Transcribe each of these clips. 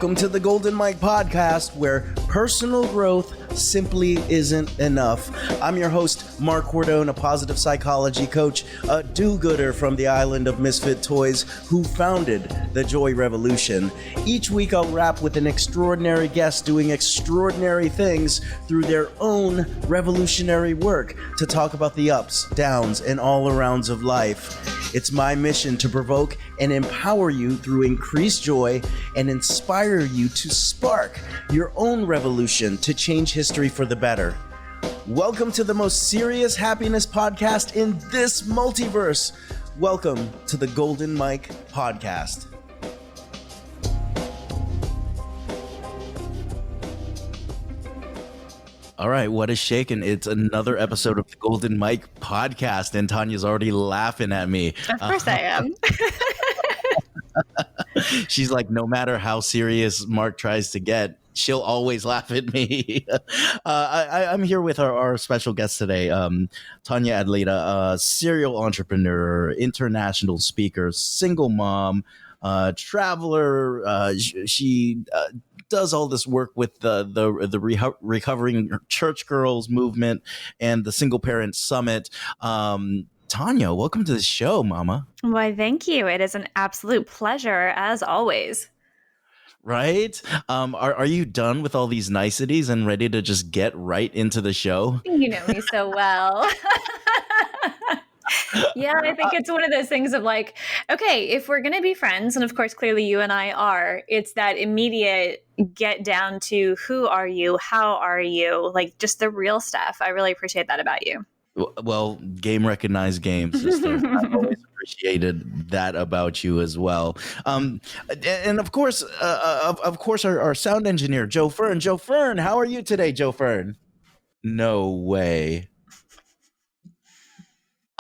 Welcome to the Golden Mike podcast, where personal growth simply isn't enough. I'm your host, Mark Cordone, a positive psychology coach, a do-gooder from the island of misfit toys who founded the Joy Revolution. Each week I'll wrap with an extraordinary guest doing extraordinary things through their own revolutionary work to talk about the ups, downs, and all-arounds of life. It's my mission to provoke and empower you through increased joy and inspire you to spark your own revolution to change history for the better. Welcome to the most serious happiness podcast in this multiverse. Welcome to the Golden Mike podcast. All right, what is shaking? It's another episode of the Golden Mike podcast, and Tonia's already laughing at me. Of course I am. She's like, no matter how serious Mark tries to get, she'll always laugh at me. I'm here with our special guest today, Tonia Adleta, a serial entrepreneur, international speaker, single mom, traveler. She does all this work with the recovering church girls movement and the single parent summit. Tonia, welcome to the show, Mama. Why, thank you. It is an absolute pleasure, as always. Right? Are you done with all these niceties and ready to just get right into the show? You know me so well. Yeah, I think it's one of those things of like, okay, if we're going to be friends, and of course, clearly you and I are, it's that immediate get down to who are you? How are you? Like just the real stuff. I really appreciate that about you. Well, game recognized game, sister. I've always appreciated that about you as well. And of course, our sound engineer, Joe Fern. Joe Fern, how are you today, Joe Fern? No way.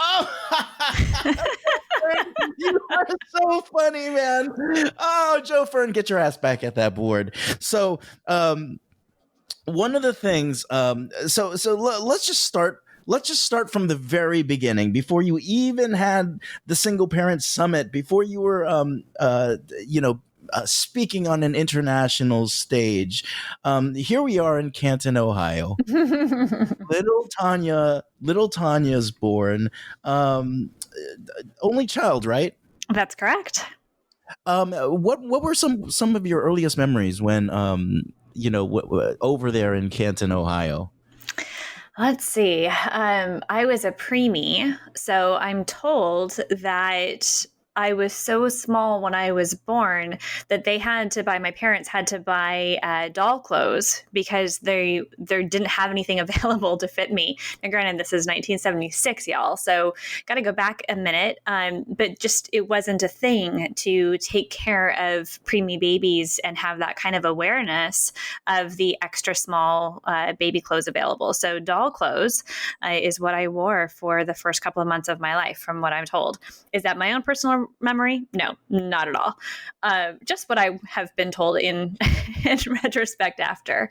Oh, you are so funny, man. Oh, Joe Fern, get your ass back at that board. So, one of the things, so let's just start. Let's just start from the very beginning, before you even had the single parent summit, before you were, speaking on an international stage. Here we are in Canton, Ohio. Little Tonia's born. Only child, right? That's correct. What were some of your earliest memories when, over there in Canton, Ohio? Let's see. I was a preemie, so I'm told that I was so small when I was born that my parents had to buy doll clothes because they didn't have anything available to fit me. Now, granted, this is 1976, y'all, so got to go back a minute. But just it wasn't a thing to take care of preemie babies and have that kind of awareness of the extra small baby clothes available. So doll clothes is what I wore for the first couple of months of my life, from what I'm told. Is that my own personal memory? No, not at all. Just what I have been told in retrospect after.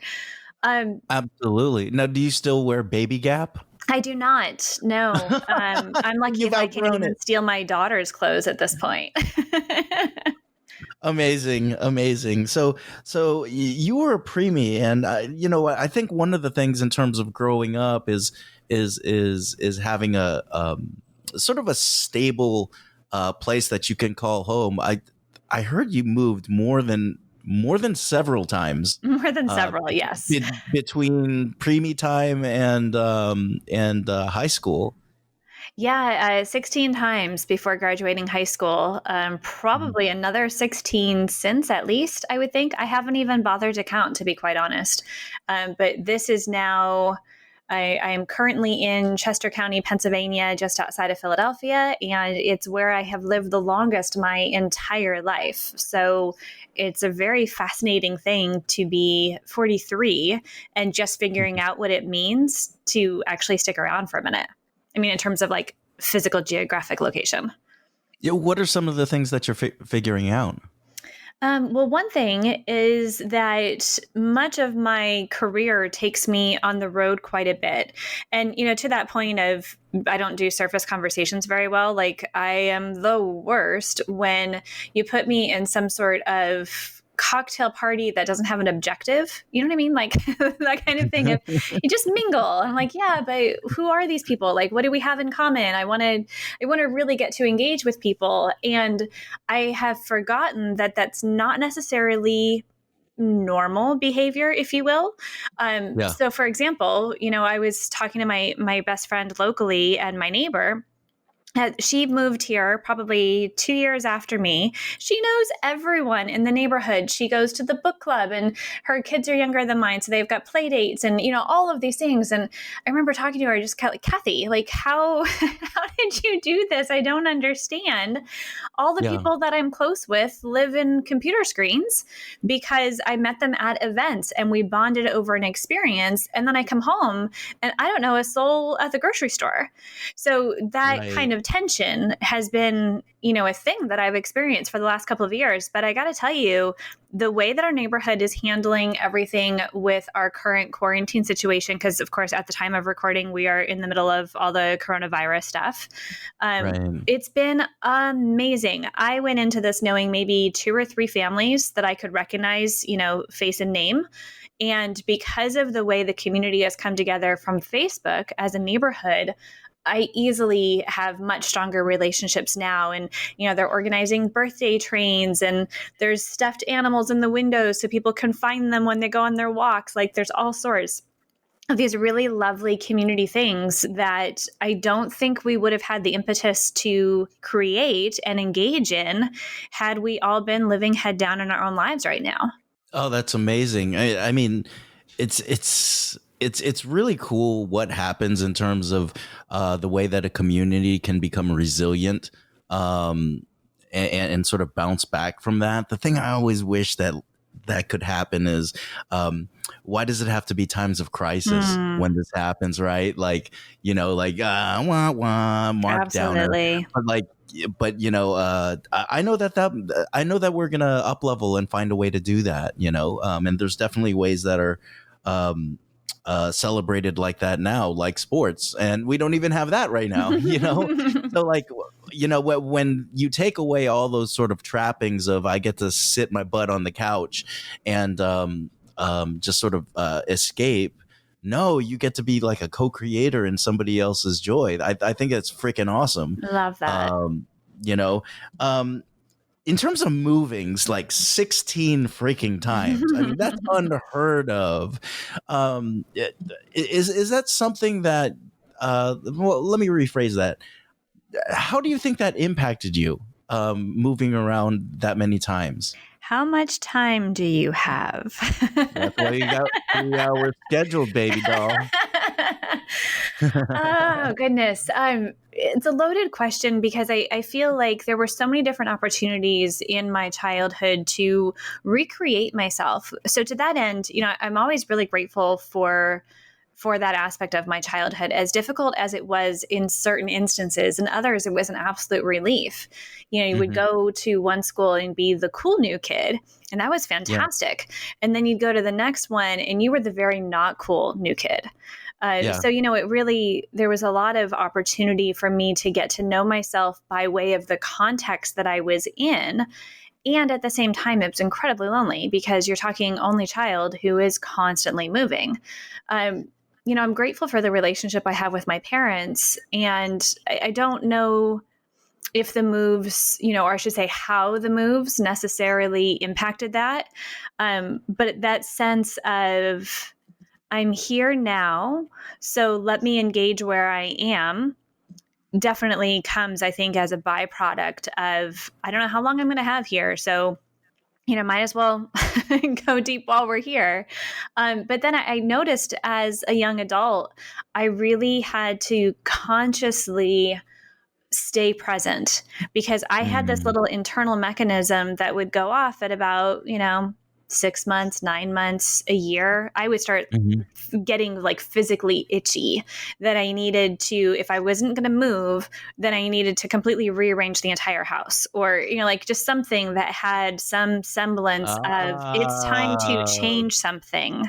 Absolutely. Now, do you still wear Baby Gap? I do not. No. I'm lucky if I can even steal my daughter's clothes at this point. Amazing. So you were a preemie, and I think one of the things in terms of growing up is having a sort of a stable place that you can call home. I heard you moved more than several times. More than several, yes. Between preemie time and high school. Yeah, 16 times before graduating high school. Probably another 16 since, at least, I would think. I haven't even bothered to count, to be quite honest. But this is now... I am currently in Chester County, Pennsylvania, just outside of Philadelphia, and it's where I have lived the longest my entire life. So it's a very fascinating thing to be 43 and just figuring out what it means to actually stick around for a minute. I mean, in terms of like physical geographic location. Yeah, what are some of the things that you're figuring out? Well, one thing is that much of my career takes me on the road quite a bit. And, to that point of I don't do surface conversations very well. Like I am the worst when you put me in some sort of cocktail party that doesn't have an objective. You know what I mean? Like that kind of thing. If you just mingle, I'm like, yeah, but who are these people? Like, what do we have in common? I want to really get to engage with people. And I have forgotten that that's not necessarily normal behavior, if you will. Yeah. So for example, I was talking to my best friend locally and my neighbor. She moved here probably 2 years after me. She knows everyone in the neighborhood. She goes to the book club, and her kids are younger than mine, so they've got play dates and all of these things. And I remember talking to her, just like, Kathy, like how did you do this? I don't understand. All the Yeah. people that I'm close with live in computer screens because I met them at events and we bonded over an experience. And then I come home and I don't know a soul at the grocery store. So that kind of tension has been, a thing that I've experienced for the last couple of years. But I got to tell you, the way that our neighborhood is handling everything with our current quarantine situation, because of course, at the time of recording, we are in the middle of all the coronavirus stuff. It's been amazing. I went into this knowing maybe 2 or 3 families that I could recognize, face and name. And because of the way the community has come together from Facebook as a neighborhood, I easily have much stronger relationships now. And, they're organizing birthday trains and there's stuffed animals in the windows so people can find them when they go on their walks. Like there's all sorts of these really lovely community things that I don't think we would have had the impetus to create and engage in had we all been living head down in our own lives right now. Oh, that's amazing. I mean, it's really cool what happens in terms of the way that a community can become resilient and sort of bounce back from that. The thing I always wish that could happen is why does it have to be times of crisis when this happens, right? Like, wah, wah, Mark Absolutely. Downer. But I know that we're gonna up level and find a way to do that, and there's definitely ways that are celebrated like that now, like sports, and we don't even have that right now. So like, when you take away all those sort of trappings of I get to sit my butt on the couch and just sort of escape. No, you get to be like a co-creator in somebody else's joy. I think it's freaking awesome. Love that. In terms of movings, like 16 freaking times. I mean, that's unheard of. Is that something that, well, let me rephrase that. How do you think that impacted you, moving around that many times? How much time do you have? That's why you got 3 hours scheduled, baby doll. Oh, goodness. It's a loaded question because I feel like there were so many different opportunities in my childhood to recreate myself. So to that end, I'm always really grateful for that aspect of my childhood, as difficult as it was in certain instances. In others, it was an absolute relief. You would go to one school and be the cool new kid, and that was fantastic. Yeah. And then you'd go to the next one and you were the very not cool new kid. So, it really, there was a lot of opportunity for me to get to know myself by way of the context that I was in. And at the same time, it was incredibly lonely because you're talking only child who is constantly moving. I'm grateful for the relationship I have with my parents. And I don't know if the moves, or I should say how the moves necessarily impacted that. But that sense of I'm here now, so let me engage where I am definitely comes, I think, as a byproduct of, I don't know how long I'm going to have here. So, might as well go deep while we're here. But then I noticed as a young adult, I really had to consciously stay present because I had this little internal mechanism that would go off at about, 6 months, 9 months, a year. I would start getting like physically itchy that I needed to, if I wasn't going to move, then I needed to completely rearrange the entire house or, just something that had some semblance of it's time to change something.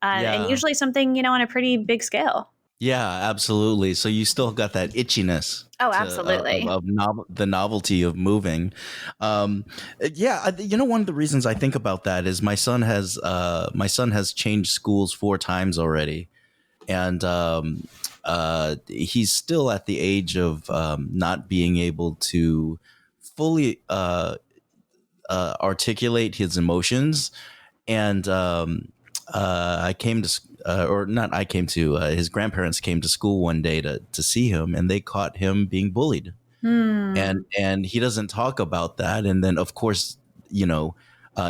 And usually something, on a pretty big scale. Yeah, absolutely. So you still got that itchiness Oh, to absolutely. the novelty of moving. Um, yeah, one of the reasons I think about that is my son has changed schools 4 times already, and he's still at the age of not being able to fully articulate his emotions. And I came to, or not, I came to, his grandparents came to school one day to see him, and they caught him being bullied, Hmm. and he doesn't talk about that. And then, of course, you know,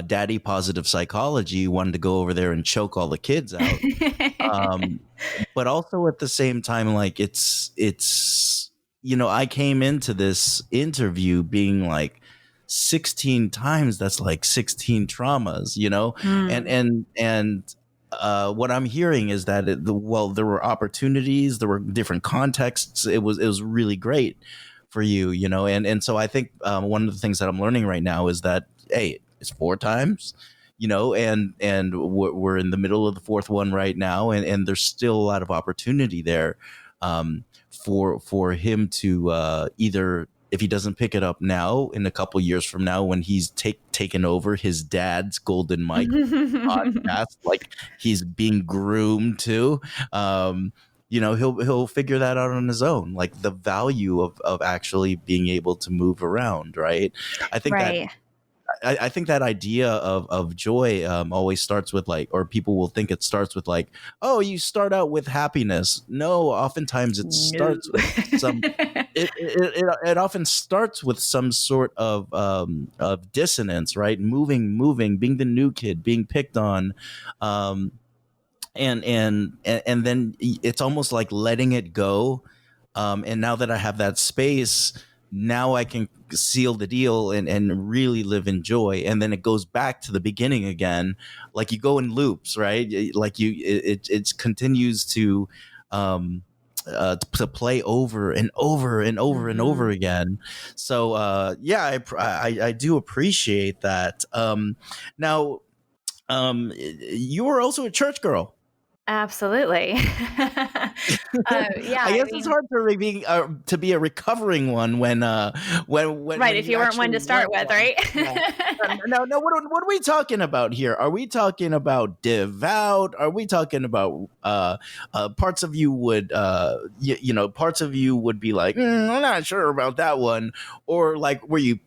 daddy positive psychology wanted to go over there and choke all the kids out. Um, but also at the same time, like I came into this interview being like 16 times, that's like 16 traumas, and Hmm. what I'm hearing is that there were opportunities, there were different contexts. It was really great for you, and so I think one of the things that I'm learning right now is that, hey, it's 4 times, and we're in the middle of the fourth one right now, and there's still a lot of opportunity there, for him to either, if he doesn't pick it up now, in a couple years from now, when he's taken over his dad's Golden Mike podcast, like he's being groomed to, he'll figure that out on his own, like the value of actually being able to move around, right? I think that Right. I think that idea of joy always starts with, like, or people will think it starts with, like, oh, you start out with happiness. No, oftentimes it No. starts with some. It often starts with some sort of dissonance, right? Moving, being the new kid, being picked on, um, and then it's almost like letting it go. And now that I have that space, now I can seal the deal and really live in joy. And then it goes back to the beginning again, like you go in loops, right? Like it continues um, to play over and over and over and over Mhm. again. So yeah, I do appreciate that. Now, you were also a church girl. Absolutely. Yeah, I I guess it's mean, hard to be a recovering one right, when if you you weren't one actually to start went with, one. right? Yeah. No. What are we talking about here? Are we talking about devout? Are we talking about parts of you would parts of you would be like, I'm not sure about that one, or like, were you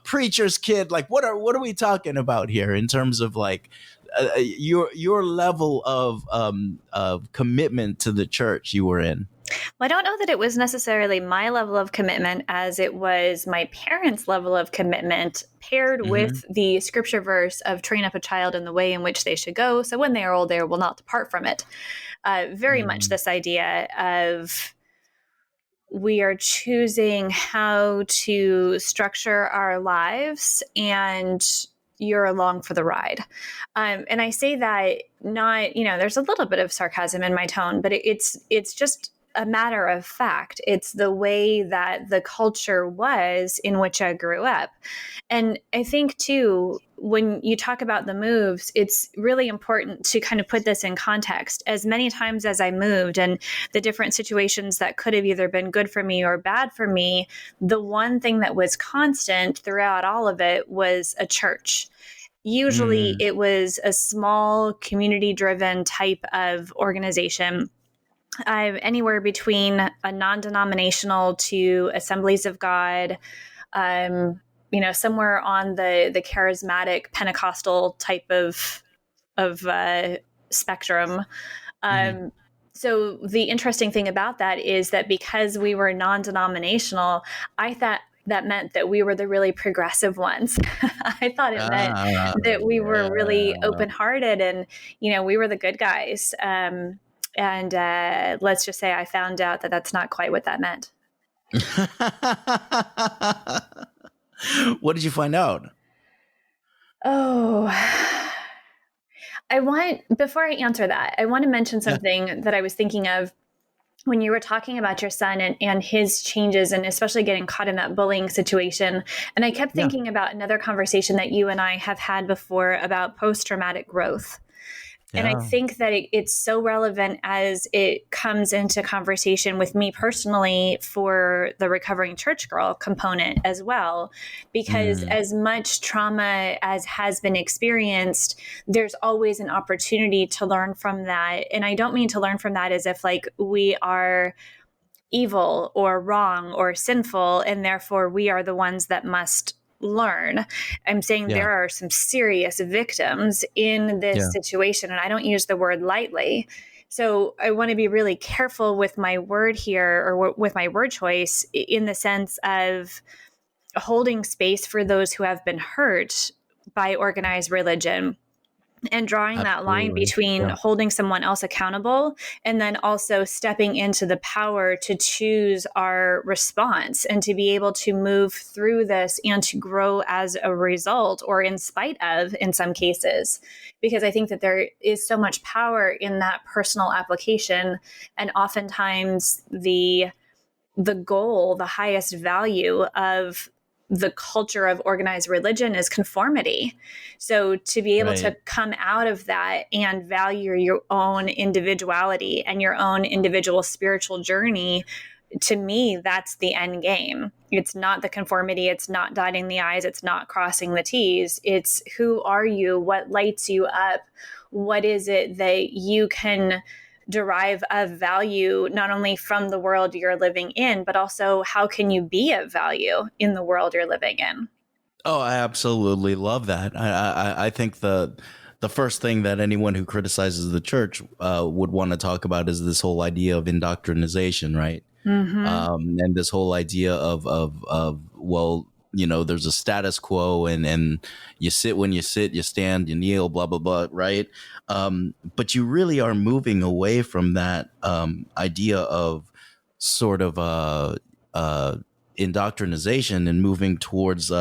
preacher's kid? Like, what are we talking about here in terms of, like, your level of commitment to the church you were in? Well, I don't know that it was necessarily my level of commitment as it was my parents' level of commitment paired Mm-hmm. with the scripture verse of train up a child in the way in which they should go. So when they are old, they will not depart from it. Very much Mm-hmm. this idea of we are choosing how to structure our lives, and you're along for the ride. And I say that not, there's a little bit of sarcasm in my tone, but it's just a matter of fact. It's the way that the culture was in which I grew up. And I think too, when you talk about the moves, it's really important to kind of put this in context. As many times as I moved and the different situations that could have either been good for me or bad for me, the one thing that was constant throughout all of it was a church. Usually Mm-hmm. it was a small community driven type of organization. Anywhere between a non denominational to Assemblies of God, um, somewhere on the charismatic Pentecostal type of spectrum. Mm-hmm. Um, so the interesting thing about that is that because we were non-denominational, I thought that meant that we were the really progressive ones. I thought it meant Ah, that we were really yeah. open-hearted and we were the good guys. And let's just say I found out that that's not quite what that meant. What did you find out? Oh, before I answer that, I want to mention Yeah. something that I was thinking of when you were talking about your son and his changes, and especially getting caught in that bullying situation. And I kept Yeah. thinking about another conversation that you and I have had before about post traumatic growth. And I Yeah. think that it's so relevant as it comes into conversation with me personally for the recovering church girl component as well. Because Mm. as much trauma as has been experienced, there's always an opportunity to learn from that. And I don't mean to learn from that as if like we are evil or wrong or sinful, and therefore we are the ones that must learn. I'm saying Yeah. there are some serious victims in this Yeah. situation, and I don't use the word lightly. So I want to be really careful with my word here, or with my word choice, in the sense of holding space for those who have been hurt by organized religion, and drawing that line Absolutely. between Yeah. holding someone else accountable and then also stepping into the power to choose our response and to be able to move through this and to grow as a result, or in spite of, in some cases, because I think that there is so much power in that personal application. And oftentimes the goal, the highest value of the culture of organized religion is conformity. So to be able to Right. come out of that and value your own individuality and your own individual spiritual journey, to me, that's the end game. It's not the conformity. It's not dotting the I's. It's not crossing the T's. It's who are you? What lights you up? What is it that you can derive of value, not only from the world you're living in, but also how can you be of value in the world you're living in? Oh, I absolutely love that. I think the first thing that anyone who criticizes the church would want to talk about is this whole idea of indoctrination, right? Mm-hmm. And this whole idea of well, you know, there's a status quo, and you sit when you sit, you stand, you kneel, blah blah blah, right? But you really are moving away from that idea of sort of uh, indoctrination and moving towards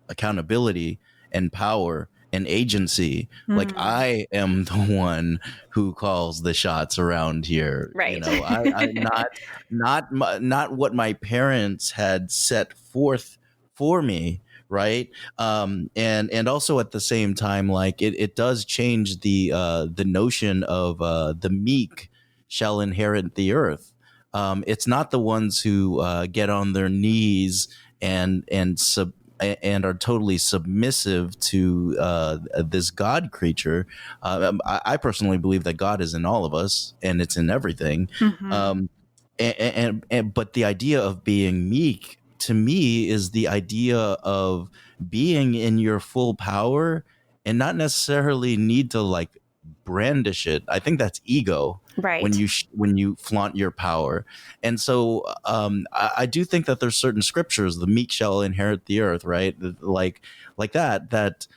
accountability and power and agency. Like, Mm. I am the one who calls the shots around here. You Right. know, I not what my parents had set forth for me, right? And also at the same time, like, it does change the notion of the meek shall inherit the earth. It's not the ones who get on their knees and are totally submissive to this God creature. I personally believe that God is in all of us, and it's in everything. Mm-hmm. Um, and but the idea of being meek, to me, is the idea of being in your full power and not necessarily need to, like, brandish it. I think that's ego when Right. when you flaunt your power. And so I do think that there's certain scriptures, the meek shall inherit the earth, right? Like that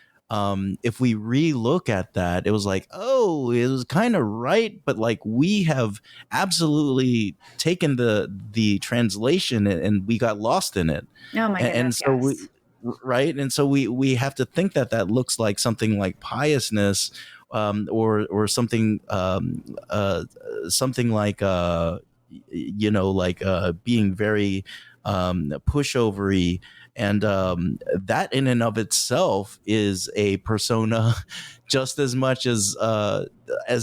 if we re-look at that, it was like, oh, it was kind of right, but like, we have absolutely taken the translation, and we got lost in it. Oh my And goodness, so yes. right, and so we have to think that that looks like something like piousness, or something, something like you know, like being very pushovery, and that in and of itself is a persona just as much as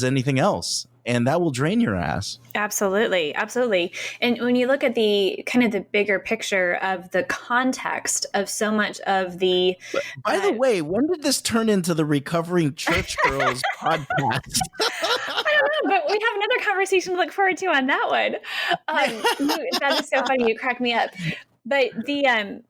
anything else, and that will drain your ass. Absolutely, absolutely. And when you look at the kind of the bigger picture of the context of so much of the By the way, when did this turn into the Recovering Church Girls podcast? I don't know, but we have another conversation to look forward to on that one. That is so funny. You crack me up. But the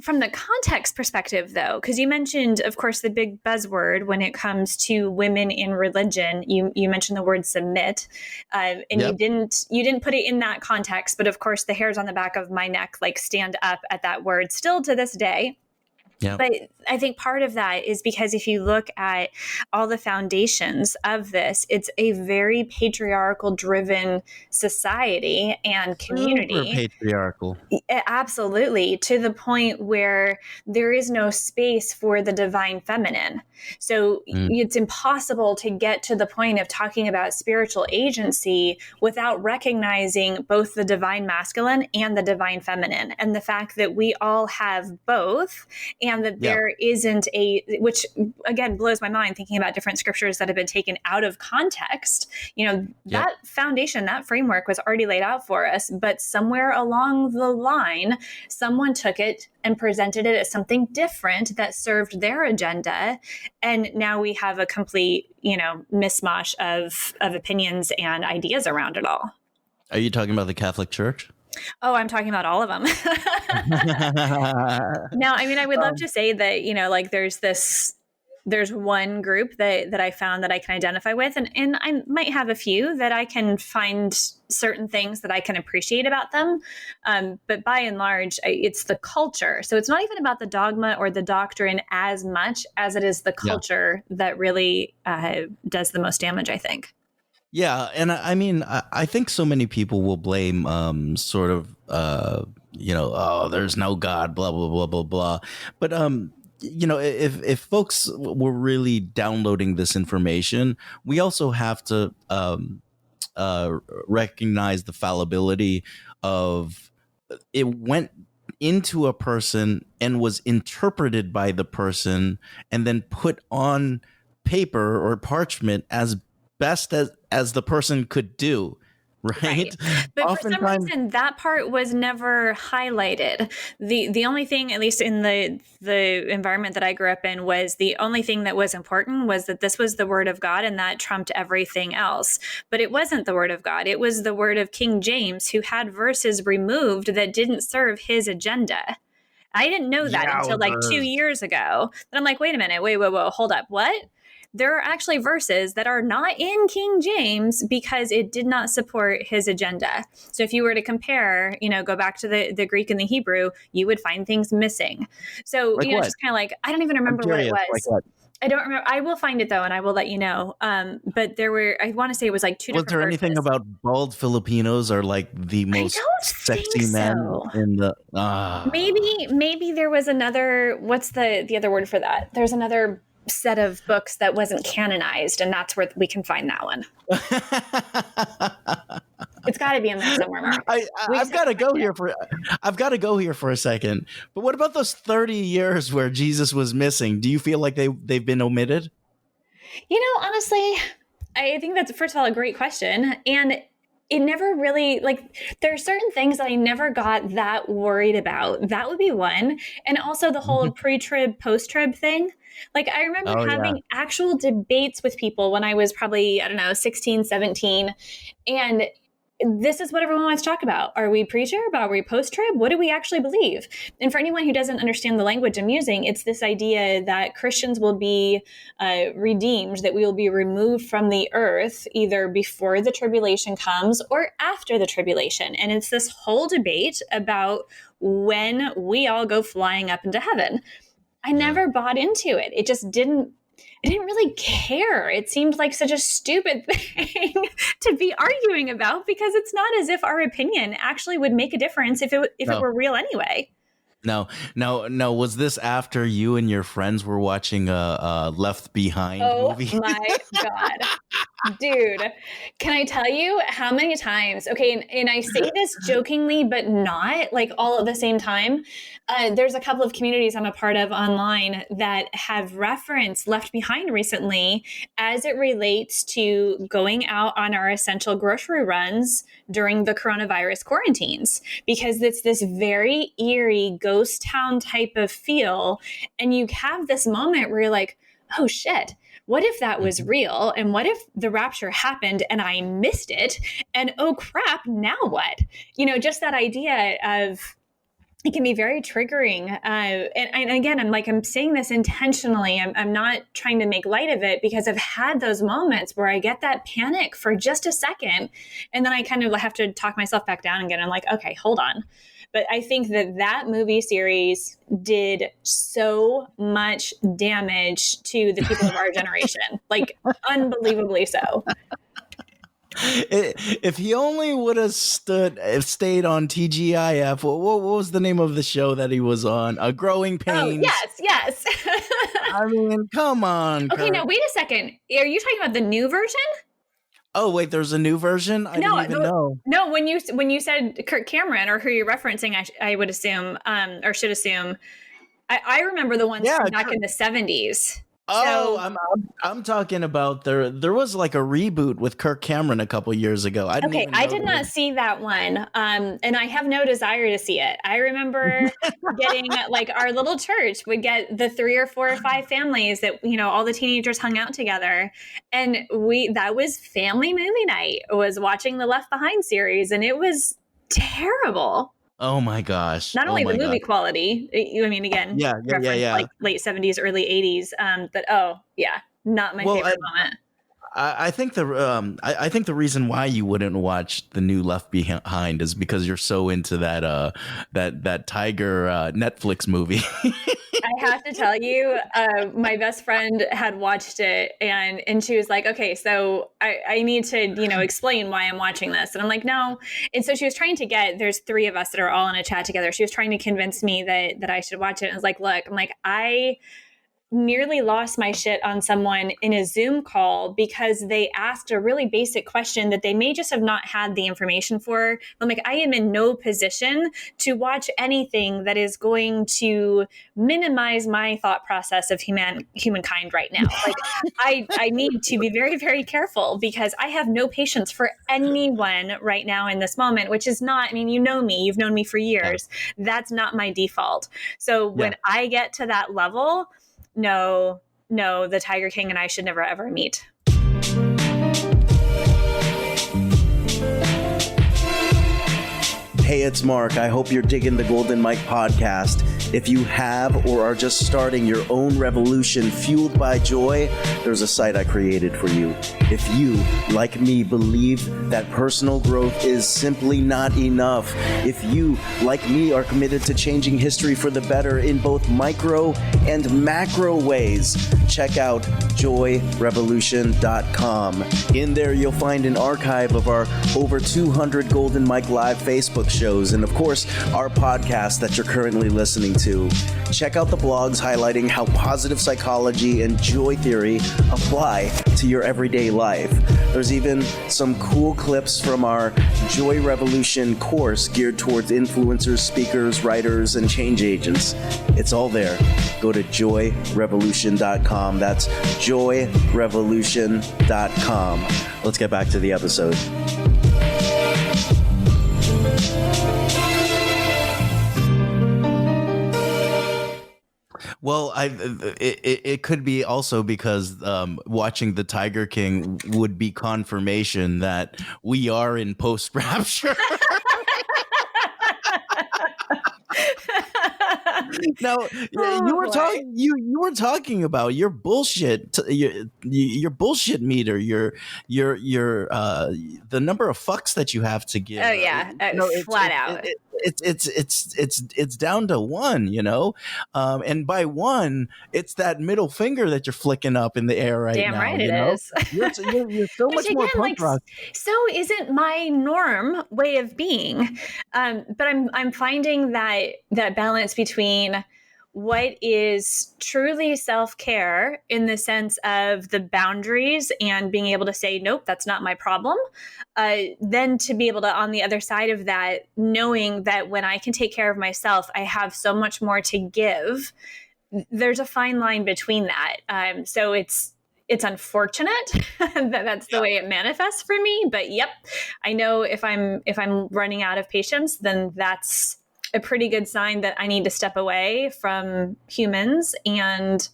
from the context perspective, though, because you mentioned, of course, the big buzzword when it comes to women in religion. You mentioned the word submit, and Yep. you didn't put it in that context. But of course, the hairs on the back of my neck like stand up at that word still to this day. Yep. But I think part of that is because if you look at all the foundations of this, it's a very patriarchal driven society and Super community. patriarchal. Absolutely, to the point where there is no space for the divine feminine. So Mm. it's impossible to get to the point of talking about spiritual agency without recognizing both the divine masculine and the divine feminine, and the fact that we all have both, and that there isn't which again blows my mind thinking about different scriptures that have been taken out of context. That foundation, that framework was already laid out for us, but somewhere along the line, someone took it and presented it as something different that served their agenda. And now we have a complete, mishmash of opinions and ideas around it all. Are you talking about the Catholic Church? Oh, I'm talking about all of them. Now, I mean, I would love to say that, there's one group that I found that I can identify with, and I might have a few that I can find certain things that I can appreciate about them. But by and large, it's the culture. So it's not even about the dogma or the doctrine as much as it is the culture that really does the most damage, I think. Yeah, and I mean, I think so many people will blame oh, there's no God, blah, blah, blah, blah, blah. But, if folks were really downloading this information, we also have to recognize the fallibility of it went into a person and was interpreted by the person and then put on paper or parchment as best as the person could do, right? But for some reason, that part was never highlighted. The only thing, at least in the environment that I grew up in, was the only thing that was important was that this was the word of God, and that trumped everything else. But it wasn't the word of God. It was the word of King James, who had verses removed that didn't serve his agenda. I didn't know that until like 2 years ago. And I'm like, wait a minute, whoa, hold up, what? There are actually verses that are not in King James because it did not support his agenda. So if you were to compare, go back to the Greek and the Hebrew, you would find things missing. So, just kind of like, I don't even remember what it was. Like what? I don't remember. I will find it though, and I will let you know. But there were, I want to say it was like two different verses. Was there anything about bald Filipinos are like the most sexy men in the... Maybe there was another, what's the other word for that? There's another set of books that wasn't canonized, and that's where we can find that one. It's got to be in there somewhere, Mark. I've got to go here for a second. But what about those 30 years where Jesus was missing? Do you feel like they've been omitted? Honestly, I think that's, first of all, a great question. And it never really, there are certain things that I never got that worried about. That would be one. And also the whole pre-trib, post-trib thing. I remember having actual debates with people when I was probably, 16, 17. And this is what everyone wants to talk about. Are we pre-trib? Are we post-trib? What do we actually believe? And for anyone who doesn't understand the language I'm using, it's this idea that Christians will be redeemed, that we will be removed from the earth either before the tribulation comes or after the tribulation. And it's this whole debate about when we all go flying up into heaven. I never bought into it. It just didn't. I didn't really care. It seemed like such a stupid thing to be arguing about, because it's not as if our opinion actually would make a difference if it were real anyway. No. Was this after you and your friends were watching a Left Behind movie? Oh my God. Dude, can I tell you how many times? Okay, and I say this jokingly, but not all at the same time. There's a couple of communities I'm a part of online that have referenced Left Behind recently as it relates to going out on our essential grocery runs during the coronavirus quarantines, because it's this very eerie ghost town type of feel. And you have this moment where you're like, oh shit, what if that was real? And what if the rapture happened and I missed it? And oh crap, now what? Just that idea of, it can be very triggering. And again, I'm saying this intentionally. I'm not trying to make light of it, because I've had those moments where I get that panic for just a second. And then I kind of have to talk myself back down again. I'm like, okay, hold on. But I think that movie series did so much damage to the people of our generation, unbelievably so. If he only would have stayed on TGIF, what was the name of the show that he was on? Growing Pains. Oh, yes. I mean, come on. Okay, Kurt. now wait a second. Are you talking about the new version? Oh, wait, there's a new version? I didn't even know. No, when you said Kirk Cameron, or who you're referencing, I would assume, or should assume, I remember the ones Yeah. from back in the 70s. Oh, So I'm talking about there was like a reboot with Kirk Cameron a couple years ago. I didn't okay, even I know did not see that one. And I have no desire to see it. I remember getting like our little church would get the 3 or 4 or 5 families that, you know, all the teenagers hung out together. And that was family movie night, was watching the Left Behind series. And it was terrible. Oh my gosh. Not Oh only the my movie gosh. quality, I mean, again, Yeah, yeah, yeah, reference yeah. like late 70s, early 80s. But oh, yeah, not my Well, favorite moment. I think I think the reason why you wouldn't watch the new Left Behind is because you're so into that Tiger Netflix movie. I have to tell you, my best friend had watched it and she was like, okay, so I need to, you know, explain why I'm watching this. And I'm like, no. And so she was trying to there's 3 of us that are all in a chat together. She was trying to convince me that I should watch it. And I was like, look, I nearly lost my shit on someone in a Zoom call because they asked a really basic question that they may just have not had the information for. I'm like, I am in no position to watch anything that is going to minimize my thought process of humankind right now. Like, I need to be very, very careful because I have no patience for anyone right now in this moment, which is not, I mean, you know me, you've known me for years. Yeah. That's not my default. So when I get to that level, no, the Tiger King and I should never ever meet. Hey, it's Mark. I hope you're digging the Golden Mike podcast. If you have or are just starting your own revolution fueled by joy, there's a site I created for you. If you, like me, believe that personal growth is simply not enough, if you, like me, are committed to changing history for the better in both micro and macro ways, check out joyrevolution.com. In there, you'll find an archive of our over 200 Golden Mike Live Facebook shows, and of course, our podcast that you're currently listening to. Check out the blogs highlighting how positive psychology and joy theory apply to your everyday life. There's even some cool clips from our Joy Revolution course geared towards influencers, speakers, writers, and change agents. It's all there. Go to joyrevolution.com. That's joyrevolution.com. Let's get back to the episode. Well, it could be also because watching the Tiger King would be confirmation that we are in post-rapture. Now, you were talking about your bullshit, your bullshit meter, your the number of fucks that you have to give. Oh yeah, flat out. It's down to 1, you know, and by 1, it's that middle finger that you're flicking up in the air right now. Damn right it is. You're so much more punk rock. So isn't my norm way of being, but I'm finding that balance between what is truly self-care in the sense of the boundaries and being able to say, nope, that's not my problem. Then to be able to, on the other side of that, knowing that when I can take care of myself, I have so much more to give. There's a fine line between that. So it's unfortunate that that's the way it manifests for me. But yep, I know if I'm running out of patience, then that's a pretty good sign that I need to step away from humans and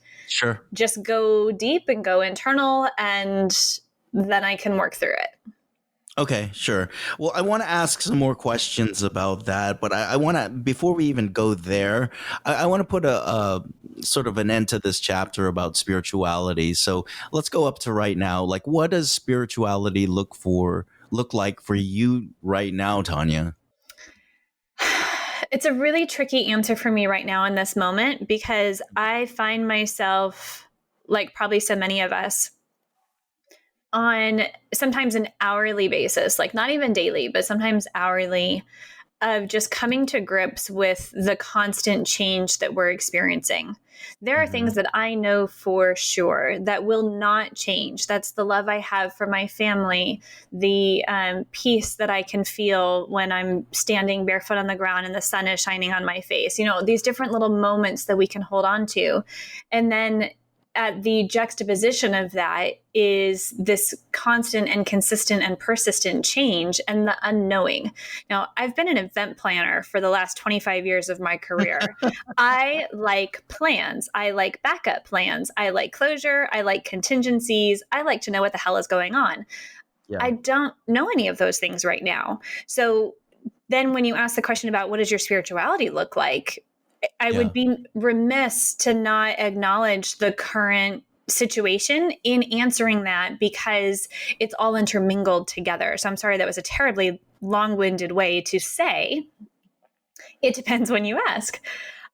just go deep and go internal, and then I can work through it. Okay, sure. Well, I want to ask some more questions about that, but I want to, before we even go there, I want to put a sort of an end to this chapter about spirituality. So let's go up to right now. Like, what does spirituality look like for you right now, Tonia? It's a really tricky answer for me right now in this moment, because I find myself, like probably so many of us, on sometimes an hourly basis, like not even daily, but sometimes hourly, of just coming to grips with the constant change that we're experiencing. There are things that I know for sure that will not change. That's the love I have for my family, the peace that I can feel when I'm standing barefoot on the ground and the sun is shining on my face. These different little moments that we can hold on to. And then at the juxtaposition of that is this constant and consistent and persistent change and the unknowing. Now, I've been an event planner for the last 25 years of my career. I like plans. I like backup plans. I like closure. I like contingencies. I like to know what the hell is going on. Yeah. I don't know any of those things right now. So then when you ask the question about what does your spirituality look like, I would be remiss to not acknowledge the current situation in answering that, because it's all intermingled together. So I'm sorry, that was a terribly long-winded way to say it depends when you ask.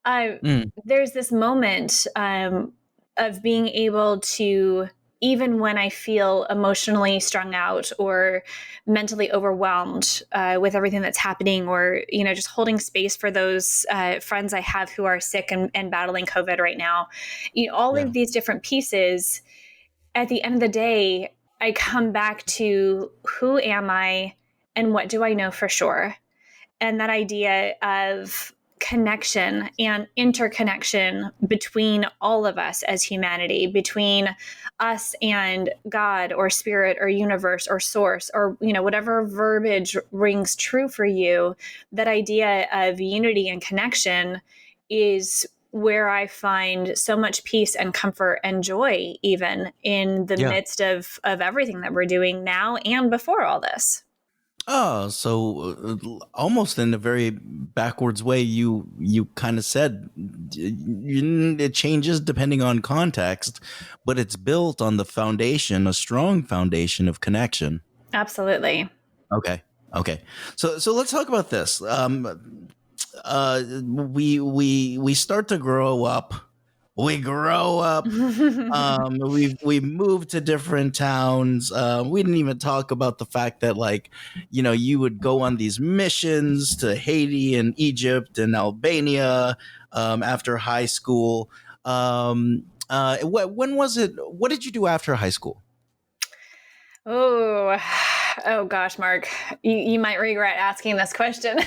There's this moment of being able to, even when I feel emotionally strung out or mentally overwhelmed with everything that's happening, or, just holding space for those friends I have who are sick and battling COVID right now, all of these different pieces, at the end of the day, I come back to who am I and what do I know for sure? And that idea of connection and interconnection between all of us as humanity, between us and God or spirit or universe or source, or whatever verbiage rings true for you, that idea of unity and connection is where I find so much peace and comfort and joy, even in the midst of everything that we're doing now and before all this. Oh, so almost in a very backwards way, you kind of said it changes depending on context, but it's built on the foundation, a strong foundation of connection. Absolutely. Okay. So let's talk about this. We start to grow up. We grow up. We moved to different towns. We didn't even talk about the fact that, you would go on these missions to Haiti and Egypt and Albania after high school. When was it? What did you do after high school? Oh gosh, Mark, you might regret asking this question.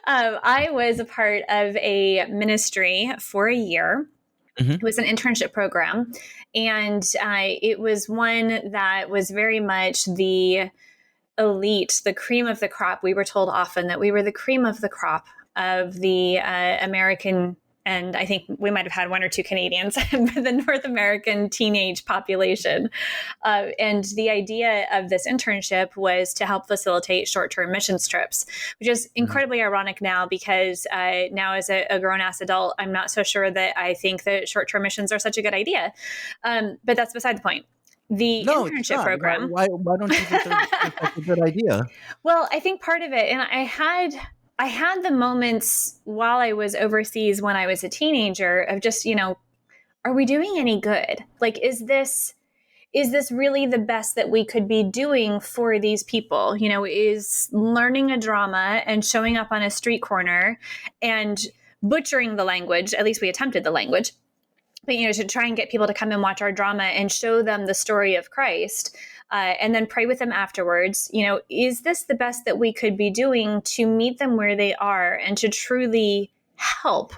I was a part of a ministry for a year. It was an internship program, and it was one that was very much the elite, the cream of the crop. We were told often that we were the cream of the crop of the American, and I think we might have had one or two Canadians, but the North American teenage population. And the idea of this internship was to help facilitate short-term missions trips, which is incredibly ironic now, because now as a grown-ass adult, I'm not so sure that I think that short-term missions are such a good idea. But that's beside the point. The internship program. Why don't you think that's a good idea? Well, I think part of it, and I had the moments while I was overseas when I was a teenager of just, are we doing any good? Like, is this really the best that we could be doing for these people? Is learning a drama and showing up on a street corner and butchering the language, at least we attempted the language, but, to try and get people to come and watch our drama and show them the story of Christ, and then pray with them afterwards. Is this the best that we could be doing to meet them where they are and to truly help?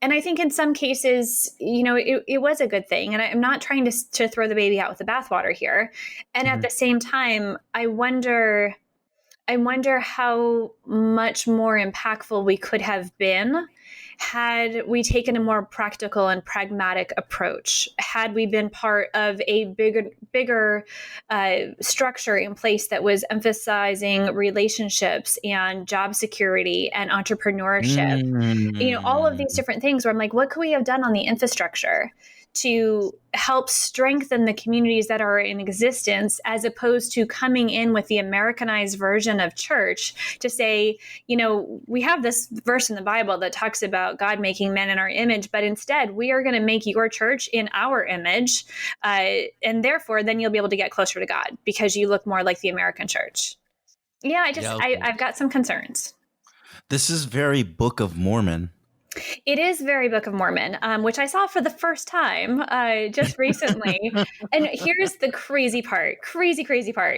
And I think in some cases, it was a good thing. And I'm not trying to throw the baby out with the bathwater here. And at the same time, I wonder how much more impactful we could have been had we taken a more practical and pragmatic approach, had we been part of a bigger structure in place that was emphasizing relationships and job security and entrepreneurship, all of these different things where I'm like, what could we have done on the infrastructure to help strengthen the communities that are in existence, as opposed to coming in with the Americanized version of church to say, we have this verse in the Bible that talks about God making men in our image, but instead we are going to make your church in our image. And therefore, then you'll be able to get closer to God because you look more like the American church. Yeah, Yeah. Okay. I've got some concerns. This is very Book of Mormon. It is very Book of Mormon, which I saw for the first time just recently. And here's the crazy part.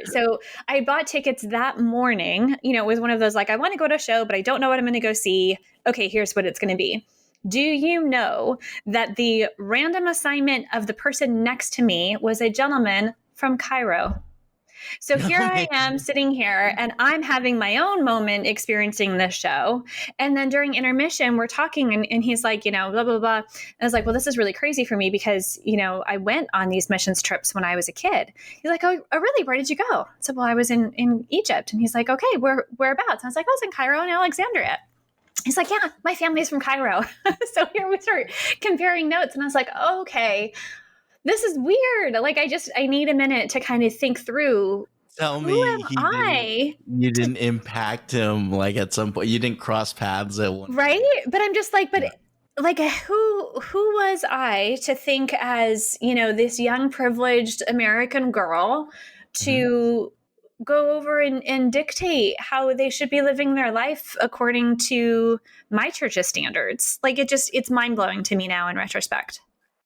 So I bought tickets that morning. You know, it was one of those like, I want to go to a show, but I don't know what I'm going to go see. Okay, here's what it's going to be. Do you know that the random assignment of the person next to me was a gentleman from Cairo? So here I am sitting here and I'm having my own moment experiencing this show. And then during intermission, we're talking and he's like, you know, blah, blah, blah. And I was like, well, this is really crazy for me because, you know, I went on these missions trips when I was a kid. He's like, oh really? Where did you go? I said, well, I was in Egypt. And he's like, okay, whereabouts? And I was like, I was in Cairo and Alexandria. He's like, yeah, my family's from Cairo. So here we start comparing notes. And I was like, oh, okay, this is weird. Like, I need a minute to kind of think through. Tell Who me am I? you didn't impact him like at some point. You didn't cross paths at one Right? point. But I'm just like, but like who was I to think as, you know, this young privileged American girl to go over and dictate how they should be living their life according to my church's standards? Like it's mind-blowing to me now in retrospect.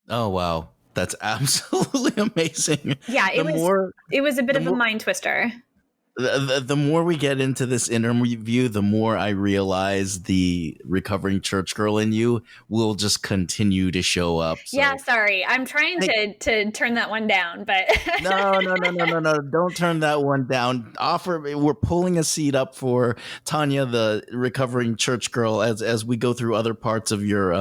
Oh wow. That's absolutely amazing. Yeah, it was a bit of a mind twister. The more we get into this interview, the more I realize the recovering church girl in you will just continue to show up. So. Yeah, sorry. I'm trying to turn that one down, but No. Don't turn that one down. We're pulling a seat up for Tonia, the recovering church girl, as we go through other parts of your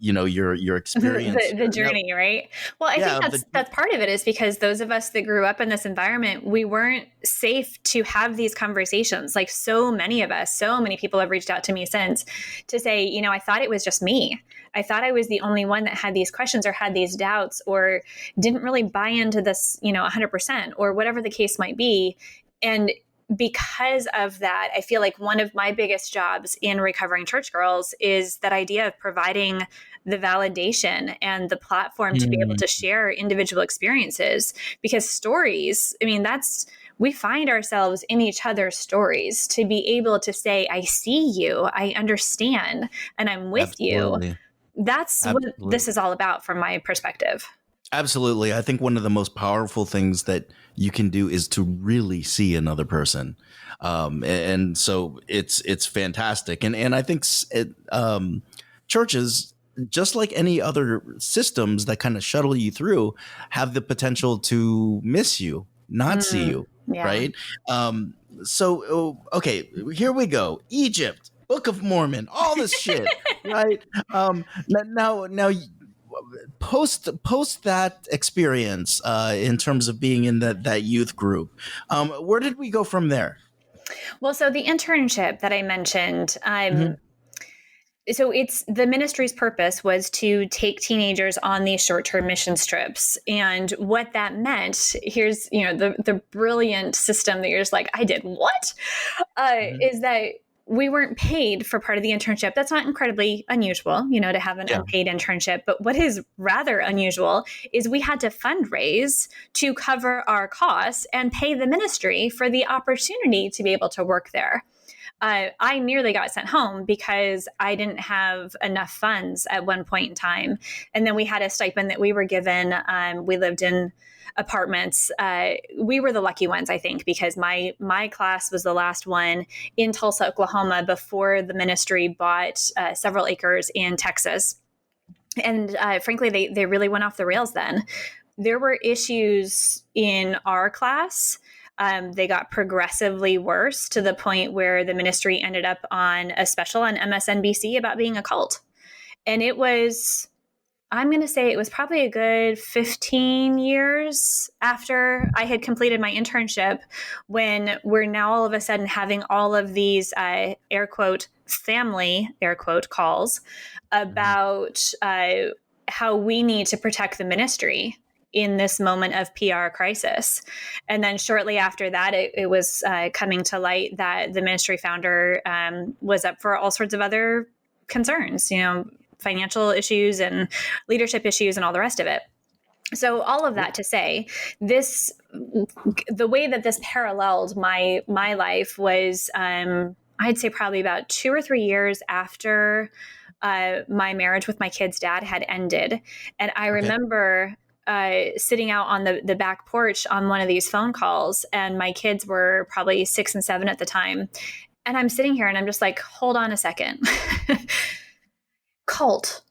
your experience, the journey, right? Well, I think that's part of it, is because those of us that grew up in this environment, we weren't safe to have these conversations. Like so many people have reached out to me since to say, you know, I thought it was just me. I thought I was the only one that had these questions or had these doubts or didn't really buy into this, you know, 100% or whatever the case might be. And because of that, I feel like one of my biggest jobs in recovering church girls is that idea of providing the validation and the platform to be able to share individual experiences, because stories, I mean, we find ourselves in each other's stories. To be able to say, I see you, I understand, and I'm with you. That's what this is all about from my perspective. Absolutely. I think one of the most powerful things that you can do is to really see another person. And so it's fantastic. And I think churches, just like any other systems that kind of shuttle you through, have the potential to miss you, not see you. Yeah. Right. Okay, here we go. Egypt, Book of Mormon, all this shit. Right. Now, post that experience in terms of being in that youth group, where did we go from there? Well, so the internship that I mentioned, so it's the ministry's purpose was to take teenagers on these short-term mission trips. And what that meant, here's, you know, the brilliant system that you're just like, I did what? Is that we weren't paid for part of the internship. That's not incredibly unusual, you know, to have an unpaid internship. But what is rather unusual is we had to fundraise to cover our costs and pay the ministry for the opportunity to be able to work there. I nearly got sent home because I didn't have enough funds at one point in time. And then we had a stipend that we were given. We lived in apartments. We were the lucky ones, I think, because my class was the last one in Tulsa, Oklahoma, before the ministry bought several acres in Texas. And frankly, they really went off the rails then. There were issues in our class. They got progressively worse to the point where the ministry ended up on a special on MSNBC about being a cult. And it was, I'm going to say it was probably a good 15 years after I had completed my internship when we're now all of a sudden having all of these air quote family, air quote calls about how we need to protect the ministry in this moment of PR crisis. And then shortly after that, it was coming to light that the ministry founder was up for all sorts of other concerns, you know, financial issues and leadership issues and all the rest of it. So all of that to say, this, the way that this paralleled my life was, I'd say probably about 2 or 3 years after my marriage with my kid's dad had ended, and I Okay. remember sitting out on the back porch on one of these phone calls, and my kids were probably 6 and 7 at the time, and I'm sitting here and I'm just like, hold on a second, cult.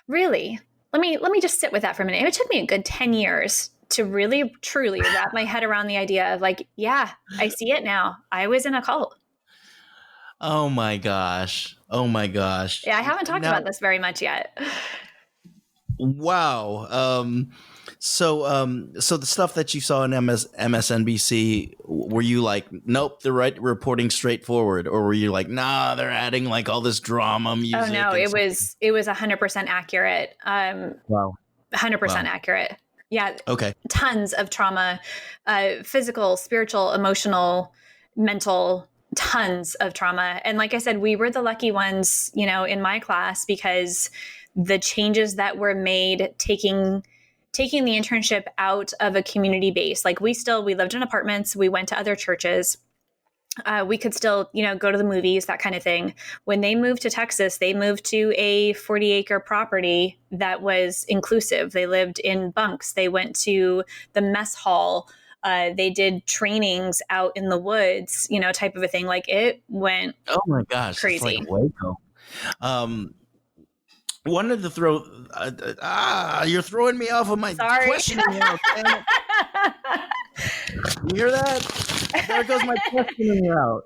Really? Let me just sit with that for a minute. It took me a good 10 years to really truly wrap my head around the idea of like, yeah, I see it now. I was in a cult. Oh my gosh. Oh my gosh. Yeah, I haven't talked Now, about this very much yet. wow. So the stuff that you saw in MSNBC, were you like, nope, they're right, reporting straightforward, or were you like, nah, they're adding like all this drama Oh music? no, And it was 100% accurate. wow. 100% Wow. accurate. Yeah, Okay. tons of trauma, physical, spiritual, emotional, mental, tons of trauma. And like I said, we were the lucky ones, in my class, because the changes that were made taking the internship out of a community base, like we lived in apartments, we went to other churches, we could still, go to the movies, that kind of thing. When they moved to Texas, they moved to a 40-acre property that was inclusive. They lived in bunks. They went to the mess hall. They did trainings out in the woods, type of a thing. Like, it went Oh my gosh, it's like crazy. Waco. Um, Wanted to throw. You're throwing me off of my Sorry. questioning route. Damn it. You hear that? There goes my questioning route.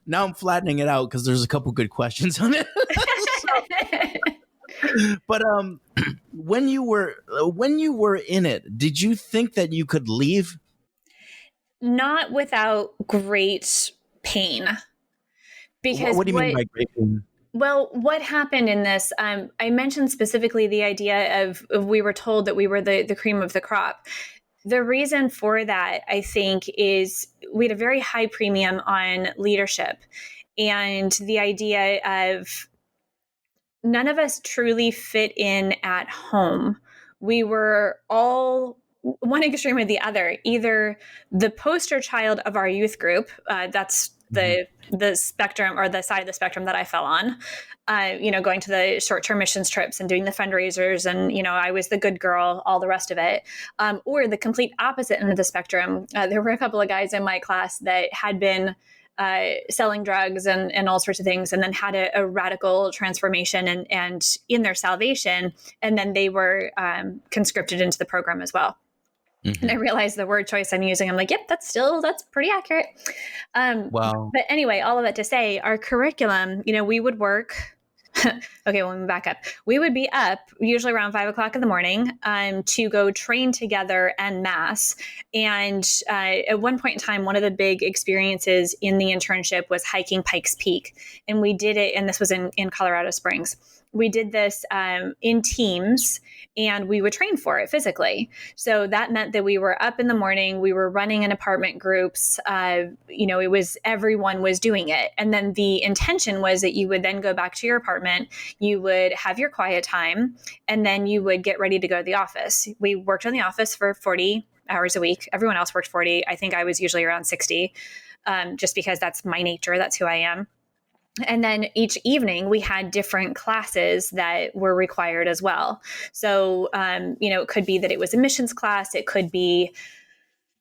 Now I'm flattening it out because there's a couple good questions on it. But when you were in it, did you think that you could leave? Not without great pain. Because What do you mean by great pain? well, what happened in this? I mentioned specifically the idea of we were told that we were the cream of the crop. The reason for that, I think, is we had a very high premium on leadership, and the idea of none of us truly fit in at home. We were all one extreme or the other, either the poster child of our youth group, that's the spectrum, or the side of the spectrum that I fell on, going to the short-term missions trips and doing the fundraisers, and I was the good girl, all the rest of it, or the complete opposite end of the spectrum. There were a couple of guys in my class that had been selling drugs and all sorts of things, and then had a radical transformation and in their salvation, and then they were conscripted into the program as well. And I realized the word choice I'm using, I'm like, yep, that's pretty accurate. Wow. But anyway, all of that to say, our curriculum, we would work. Okay, well, let me back up. We would be up usually around 5 o'clock in the morning to go train together en masse. And at one point in time, one of the big experiences in the internship was hiking Pikes Peak. And we did it, and this was in Colorado Springs. We did this in teams, and we would train for it physically. So that meant that we were up in the morning, we were running in apartment groups, it was, everyone was doing it. And then the intention was that you would then go back to your apartment, you would have your quiet time, and then you would get ready to go to the office. We worked in the office for 40 hours a week. Everyone else worked 40. I think I was usually around 60, just because that's my nature. That's who I am. And then each evening we had different classes that were required as well. So, it could be that it was a missions class. It could be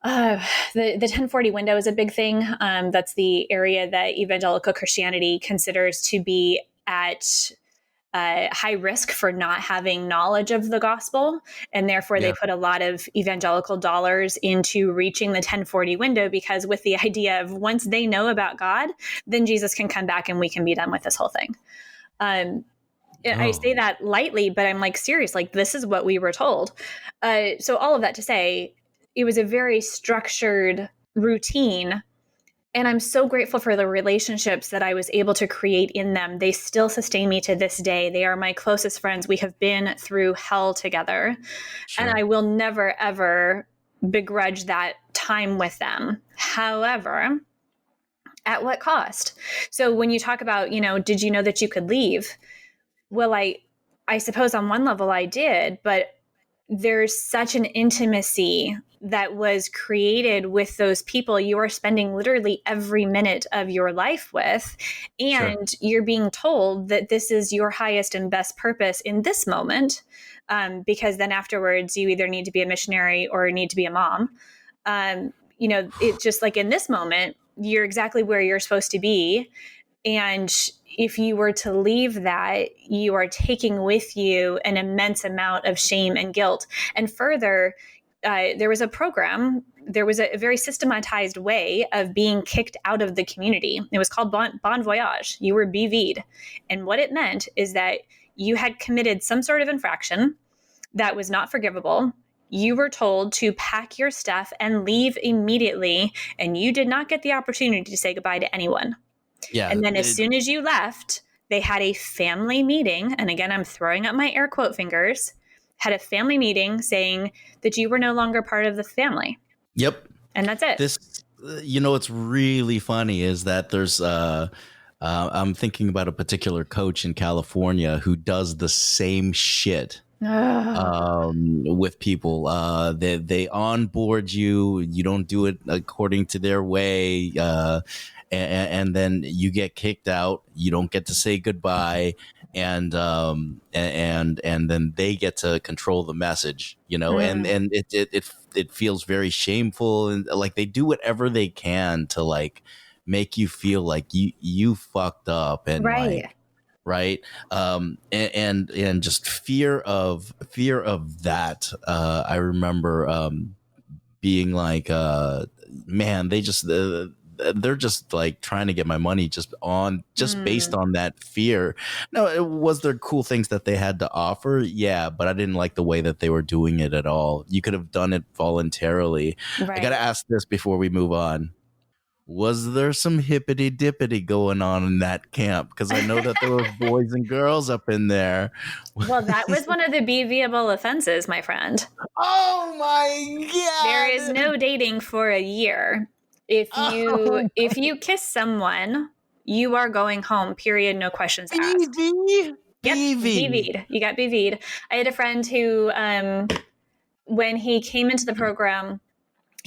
the 1040 window is a big thing. That's the area that evangelical Christianity considers to be at high risk for not having knowledge of the gospel. And therefore, they put a lot of evangelical dollars into reaching the 1040 window, because with the idea of once they know about God, then Jesus can come back and we can be done with this whole thing. I say that lightly, but I'm like, serious, like this is what we were told. So all of that to say, it was a very structured routine. And I'm so grateful for the relationships that I was able to create in them. They still sustain me to this day. They are my closest friends. We have been through hell together. Sure. And I will never, ever begrudge that time with them. However, at what cost? So when you talk about, did you know that you could leave? Well, I suppose on one level I did, but there's such an intimacy that was created with those people you are spending literally every minute of your life with. And Sure. you're being told that this is your highest and best purpose in this moment. Because then afterwards, you either need to be a missionary or need to be a mom. It's just like in this moment, you're exactly where you're supposed to be. And if you were to leave that, you are taking with you an immense amount of shame and guilt. And further, there was a very systematized way of being kicked out of the community. It was called bon voyage. You were BV'd. And what it meant is that you had committed some sort of infraction that was not forgivable. You were told to pack your stuff and leave immediately, and you did not get the opportunity to say goodbye to anyone. Yeah. And then as soon as you left, they had a family meeting. And again, I'm throwing up my air quote fingers, had a family meeting saying that you were no longer part of the family. Yep. And that's it. What's really funny is that there's, I'm thinking about a particular coach in California who does the same shit. With people, they onboard you. You don't do it according to their way, and then you get kicked out. You don't get to say goodbye, and then they get to control the message. And it feels very shameful, and like they do whatever they can to like make you feel like you fucked up, and right. like. Right. And just fear of that. I remember being like, man, they're just like trying to get my money just based on that fear. No, was there cool things that they had to offer? Yeah, but I didn't like the way that they were doing it at all. You could have done it voluntarily. Right. I got to ask this before we move on. Was there some hippity dippity going on in that camp? Because I know that there were boys and girls up in there. Well, that was one of the BVable offenses, my friend. Oh my God. There is no dating for a year. If you kiss someone, you are going home, period, no questions asked. BV? Yep, BV'd. You got BV'd. I had a friend who, when he came into the program,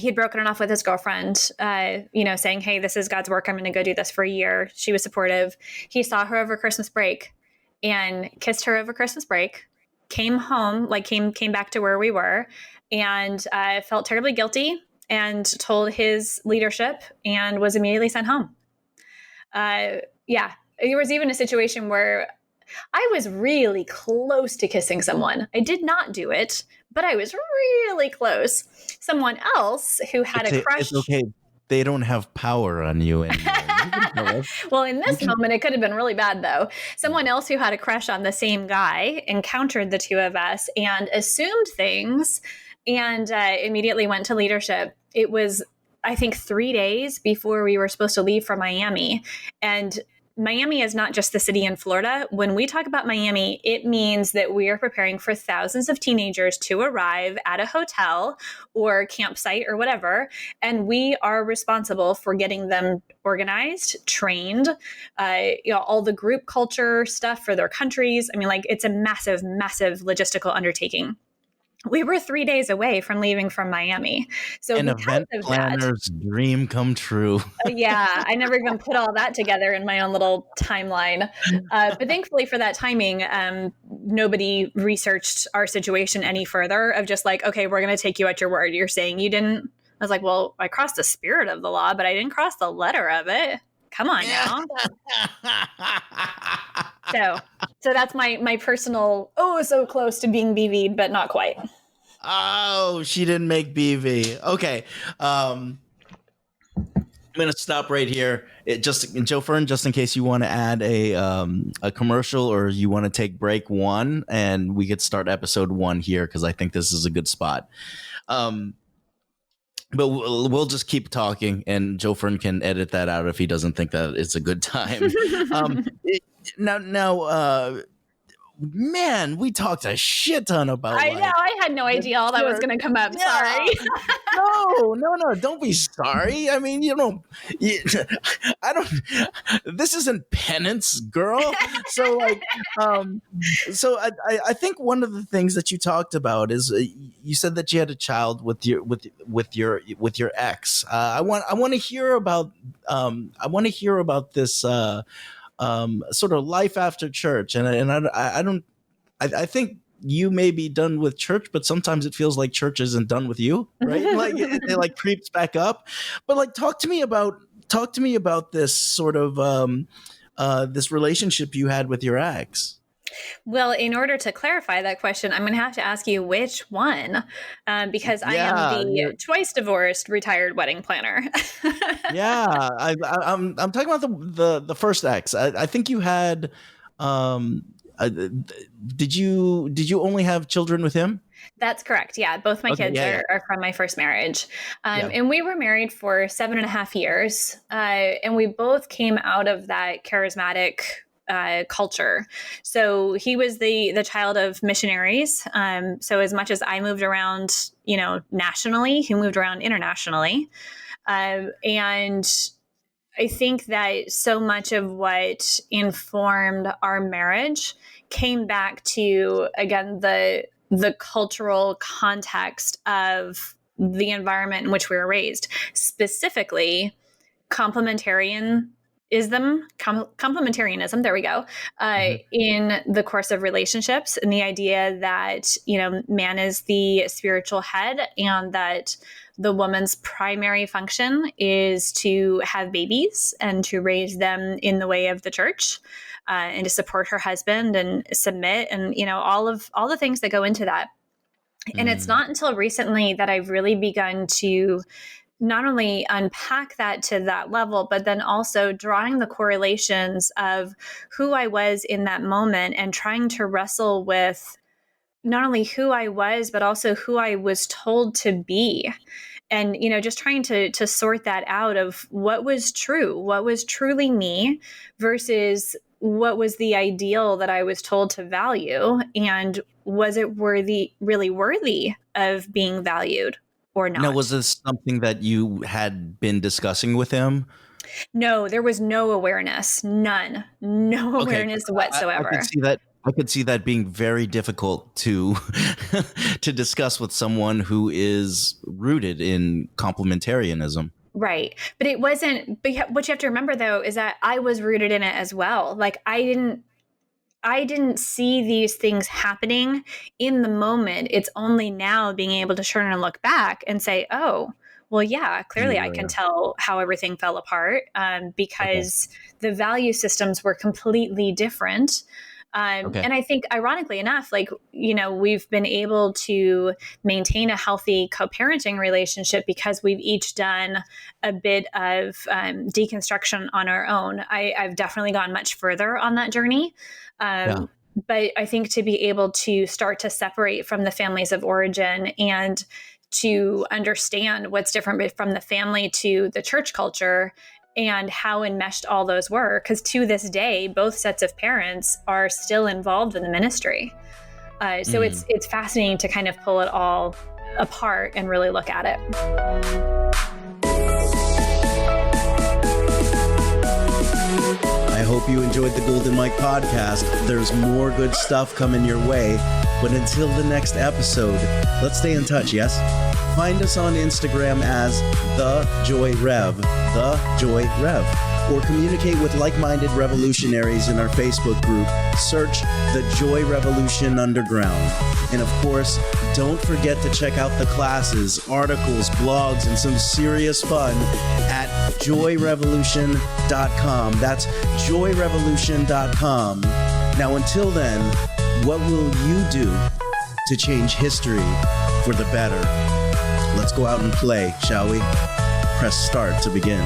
he had broken it off with his girlfriend, saying, hey, this is God's work. I'm going to go do this for a year. She was supportive. He saw her over Christmas break and kissed her over Christmas break, came home, came back to where we were, and felt terribly guilty and told his leadership and was immediately sent home. There was even a situation where I was really close to kissing someone. I did not do it, but I was really close. Someone else who had a crush. It's okay. They don't have power on you anymore. Well, in this moment, it could have been really bad, though. Someone else who had a crush on the same guy encountered the two of us and assumed things and immediately went to leadership. It was, I think, 3 days before we were supposed to leave for Miami. And Miami is not just the city in Florida. When we talk about Miami, it means that we are preparing for thousands of teenagers to arrive at a hotel or campsite or whatever. And we are responsible for getting them organized, trained, all the group culture stuff for their countries. I mean, it's a massive, massive logistical undertaking. We were 3 days away from leaving from Miami. So an event planner's dream come true. Yeah, I never even put all that together in my own little timeline. But thankfully for that timing, nobody researched our situation any further of just like, okay, we're going to take you at your word. You're saying you didn't. I was like, well, I crossed the spirit of the law, but I didn't cross the letter of it. Come on now. So that's my personal, so close to being BV'd, but not quite. Oh, she didn't make BV. Okay. I'm going to stop right here. Joe Fern, just in case you want to add a commercial or you want to take break 1, and we could start episode 1 here because I think this is a good spot. But we'll just keep talking, and Joe Fern can edit that out if he doesn't think that it's a good time. Now, man, we talked a shit ton about I know. I had no idea all that was going to come up. Yeah. Sorry. No, don't be sorry. I mean, I don't, this isn't penance, girl. So like, so I think one of the things that you talked about is you said that you had a child with your ex. I want to hear about this sort of life after church, and I think you may be done with church, but sometimes it feels like church isn't done with you, right? Like it like creeps back up. But like, talk to me about this sort of this relationship you had with your ex. Well, in order to clarify that question, I'm going to have to ask you which one, because I am the twice divorced retired wedding planner. Yeah, I'm talking about the first ex. I think you had. Did you only have children with him? That's correct. Yeah. Both my kids are from my first marriage. And we were married for 7.5 years. And we both came out of that charismatic culture. So he was the child of missionaries. So as much as I moved around, nationally, he moved around internationally. And I think that so much of what informed our marriage came back to, again, the cultural context of the environment in which we were raised, specifically complementarianism, there we go, in the course of relationships, and the idea that, man is the spiritual head and that the woman's primary function is to have babies and to raise them in the way of the church, and to support her husband and submit, and all the things that go into that. And it's not until recently that I've really begun to not only unpack that to that level, but then also drawing the correlations of who I was in that moment and trying to wrestle with not only who I was, but also who I was told to be. And, just trying to sort that out of what was true, what was truly me versus what was the ideal that I was told to value. And was it really worthy of being valued or not? Now, was this something that you had been discussing with him? No, there was no awareness, none, no awareness whatsoever. I could see that being very difficult to to discuss with someone who is rooted in complementarianism. Right. But it wasn't, but what you have to remember though, is that I was rooted in it as well. Like I didn't see these things happening in the moment. It's only now being able to turn and look back and say, oh, well, yeah, clearly I can tell how everything fell apart, because the value systems were completely different. And I think ironically enough, we've been able to maintain a healthy co-parenting relationship because we've each done a bit of deconstruction on our own. I've definitely gone much further on that journey. But I think to be able to start to separate from the families of origin and to understand what's different from the family to the church culture and how enmeshed all those were. Because to this day, both sets of parents are still involved in the ministry. So it's fascinating to kind of pull it all apart and really look at it. I hope you enjoyed the Golden Mike podcast. There's more good stuff coming your way. But until the next episode, let's stay in touch, yes? Find us on Instagram as The Joy Rev, or communicate with like-minded revolutionaries in our Facebook group. Search The Joy Revolution Underground. And of course, don't forget to check out the classes, articles, blogs, and some serious fun at joyrevolution.com. That's joyrevolution.com. Now, until then, what will you do to change history for the better? Let's go out and play, shall we? Press start to begin.